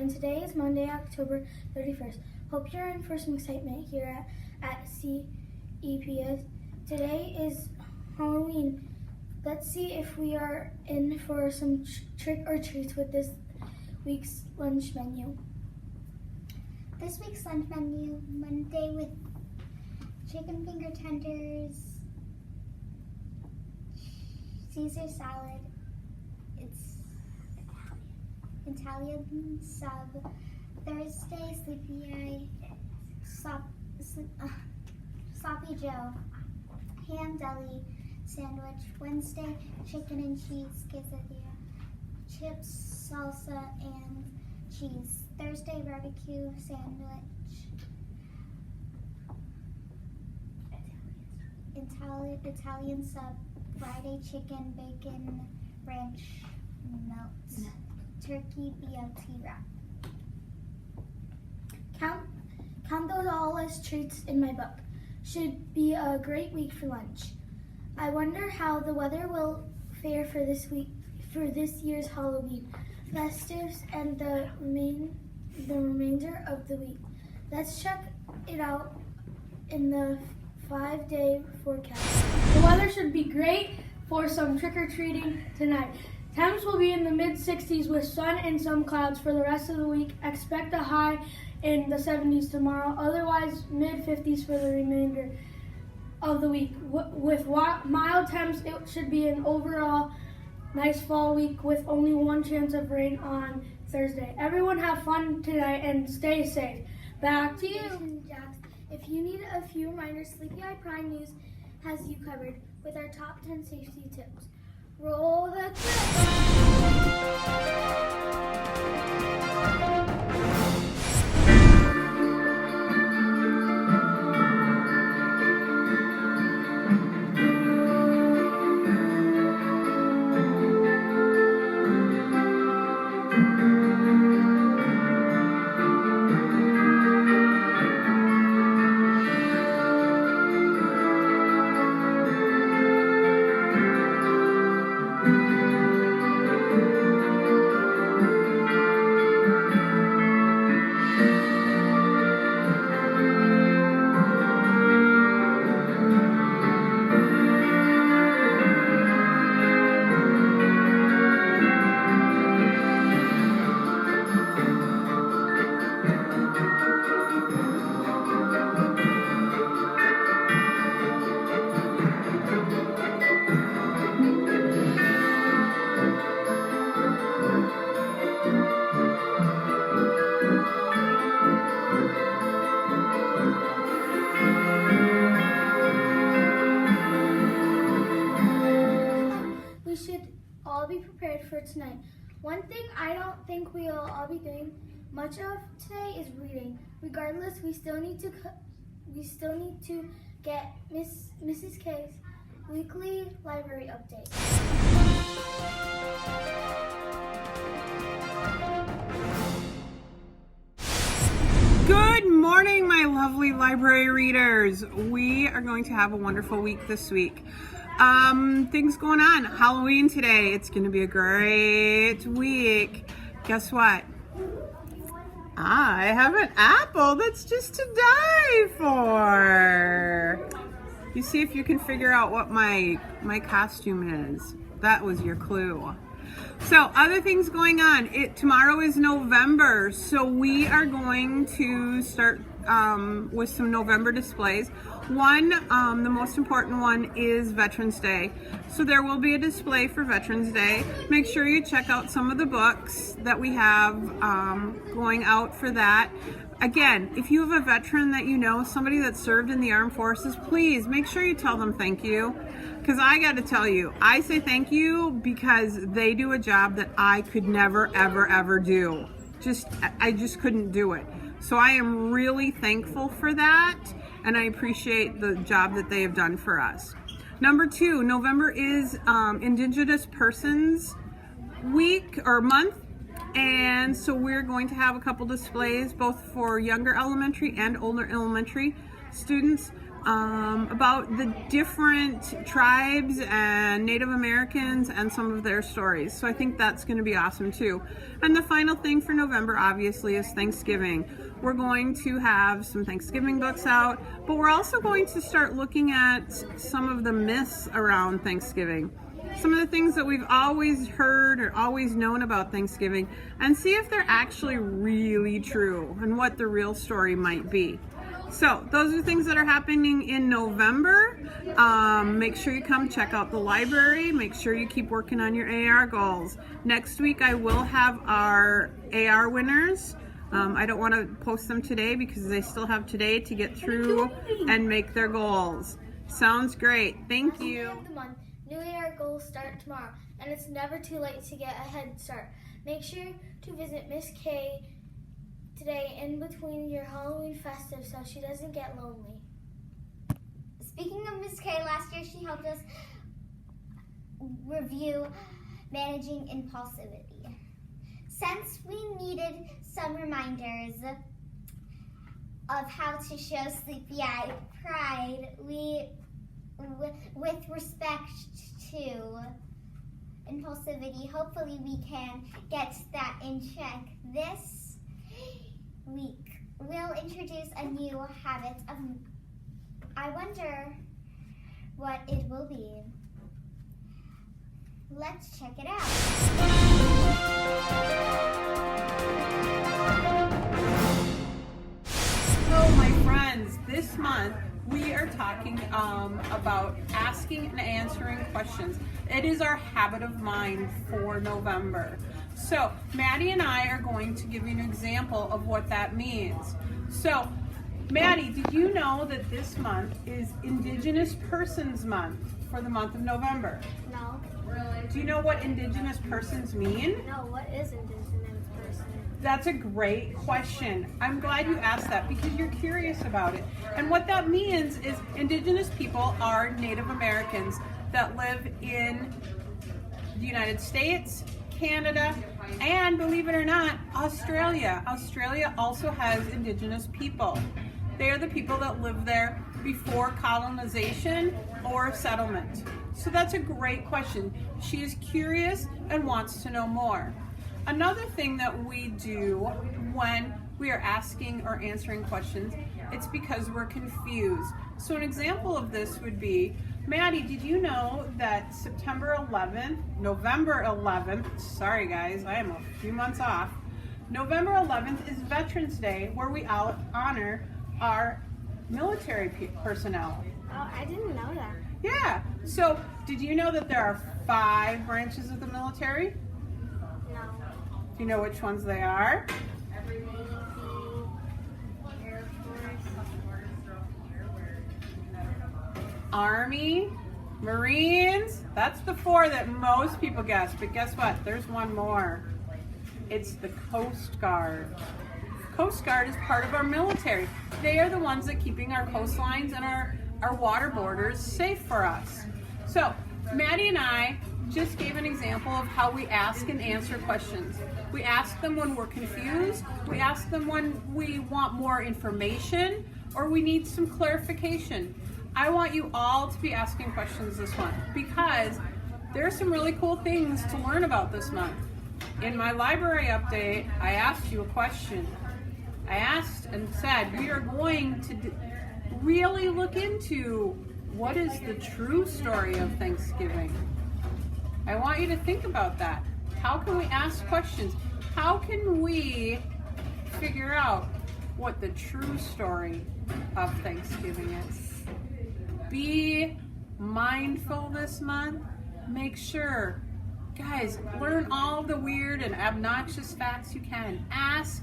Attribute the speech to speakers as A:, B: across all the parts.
A: and today is Monday, October 31st. Hope you're in for some excitement here at CEPS. Today is Halloween. Let's see if we are in for some trick or treats with this week's lunch menu.
B: This week's lunch menu, Monday with chicken finger tenders, Caesar salad, it's Italian sub. Thursday, sleepy eye, sloppy Joe, ham deli sandwich. Wednesday, chicken and cheese quesadilla, chips, salsa, and cheese. Thursday, barbecue sandwich, Italian sub. Friday, chicken, bacon, ranch, melt, turkey, BLT wrap.
A: Count those all as treats in my book. Should be a great week for lunch. I wonder how the weather will fare for this year's Halloween, festives, and the remainder of the week. Let's check it out in the 5-day forecast.
C: The weather should be great for some trick-or-treating tonight. Temps will be in the mid-60s with sun and some clouds for the rest of the week. Expect a high in the 70s tomorrow, otherwise mid-50s for the remainder of the week. With mild temps, it should be an overall nice fall week with only one chance of rain on Thursday. Everyone have fun tonight and stay safe. Back to you.
A: Jax. If you need a few reminders, Sleepy Eye Prime News has you covered with our top 10 safety tips. Roll the We should all be prepared for tonight. One thing I don't think we'll all be doing much of today is reading. Regardless, we still need to get Mrs. K's weekly library update.
D: Good morning, my lovely library readers. We are going to have a wonderful week this week. Things going on. Halloween today. It's going to be a great week. Guess what? I have an apple that's just to die for. You see if you can figure out what my costume is. That was your clue. So other things going on. Tomorrow is November, so we are going to start with some November displays. One, the most important one is Veterans Day. So there will be a display for Veterans Day. Make sure you check out some of the books that we have going out for that. Again, if you have a veteran that you know, somebody that served in the armed forces, please make sure you tell them thank you. Because I got to tell you, I say thank you because they do a job that I could never, ever, ever do. I just couldn't do it. So I am really thankful for that, and I appreciate the job that they have done for us. Number 2, November is Indigenous Persons Week or month, and so we're going to have a couple displays both for younger elementary and older elementary students. about the different tribes and Native Americans and some of their stories. So I think that's going to be awesome too. And the final thing for November, obviously, is Thanksgiving. We're going to have some Thanksgiving books out, but we're also going to start looking at some of the myths around Thanksgiving. Some of the things that we've always heard or always known about Thanksgiving, and see if they're actually really true and what the real story might be. So those are things that are happening in November. Make sure you come check out the library. Make sure you keep working on your AR goals. Next week I will have our AR winners. I don't want to post them today because they still have today to get through and make their goals. Sounds great. Thank you.
A: End of the month, new AR goals start tomorrow, and it's never too late to get a head start. Make sure to visit Miss K today in between your Halloween festive so she doesn't get lonely.
B: Speaking of Miss K, last year she helped us review managing impulsivity. Since we needed some reminders of how to show sleepy-eyed pride, with respect to impulsivity, hopefully we can get that in check. This week, we'll introduce a new habit of, I wonder what it will be. Let's check it out.
D: So my friends, this month we are talking about asking and answering questions. It is our habit of mind for November. So Maddie and I are going to give you an example of what that means. So Maddie, did you know that this month is Indigenous Persons Month for the month of November?
A: No.
D: Do you know what Indigenous persons mean?
A: No, what is Indigenous person?
D: That's a great question. I'm glad you asked that because you're curious about it. And what that means is Indigenous people are Native Americans that live in the United States, Canada, and believe it or not, Australia. Australia also has Indigenous people. They are the people that live there before colonization or settlement. So that's a great question. She is curious and wants to know more. Another thing that we do when we are asking or answering questions, it's because we're confused. So an example of this would be, Maddie, did you know that November 11th, sorry guys, I am a few months off. November 11th is Veterans Day, where we honor our military personnel.
A: Oh, I didn't know that.
D: Yeah, so did you know that there are 5 branches of the military?
A: No.
D: Do you know which ones they are?
A: Navy, Air Force.
D: Army, Marines, that's the 4 that most people guess, but guess what? There's one more. It's the Coast Guard. Coast Guard is part of our military. They are the ones that keeping our coastlines and our water borders safe for us. So Maddie and I just gave an example of how we ask and answer questions. We ask them when we're confused, we ask them when we want more information, or we need some clarification. I want you all to be asking questions this month because there are some really cool things to learn about this month. In my library update, I asked you a question. I asked and said, we are going to really look into what is the true story of Thanksgiving. I want you to think about that. How can we ask questions? How can we figure out what the true story of Thanksgiving is? Be mindful this month. Make sure, guys, learn all the weird and obnoxious facts you can. Ask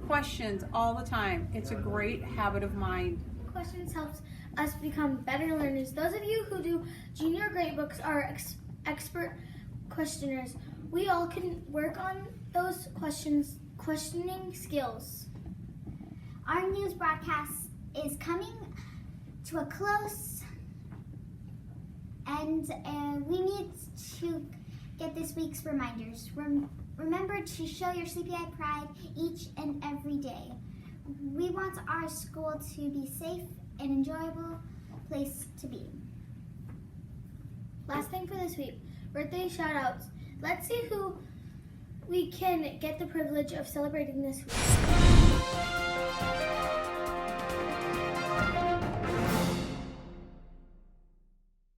D: questions all the time. It's a great habit of mind.
A: Questions helps us become better learners. Those of you who do junior grade books are expert questioners. We all can work on those questioning skills.
B: Our news broadcast is coming to a close, and we need to get this week's reminders. Remember to show your sleepy-eyed pride each and every day. We want our school to be safe and enjoyable place to be.
A: Last thing for this week, birthday shout outs. Let's see who we can get the privilege of celebrating this week.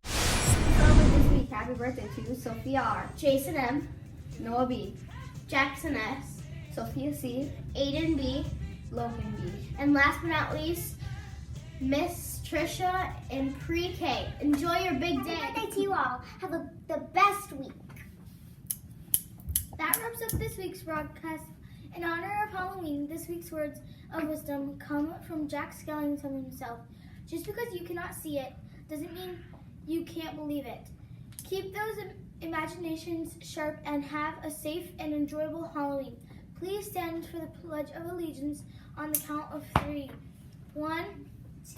E: Celebrate this week. Happy birthday to Sophia R,
A: Jason M,
E: Noah B,
A: Jackson S,
E: Sophia C,
A: Aiden B,
E: Logan B.
A: and last but not least, Miss Trisha in pre-K. Enjoy your big day.
B: Happy birthday to you all. Have the best week.
A: That wraps up this week's broadcast. In honor of Halloween, this week's words of wisdom come from Jack Skellington himself. Just because you cannot see it doesn't mean you can't believe it. Keep those imaginations sharp and have a safe and enjoyable Halloween. Please stand for the Pledge of Allegiance on the count of 3. 1,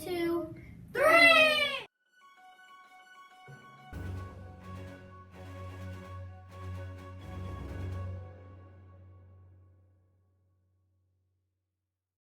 A: 2,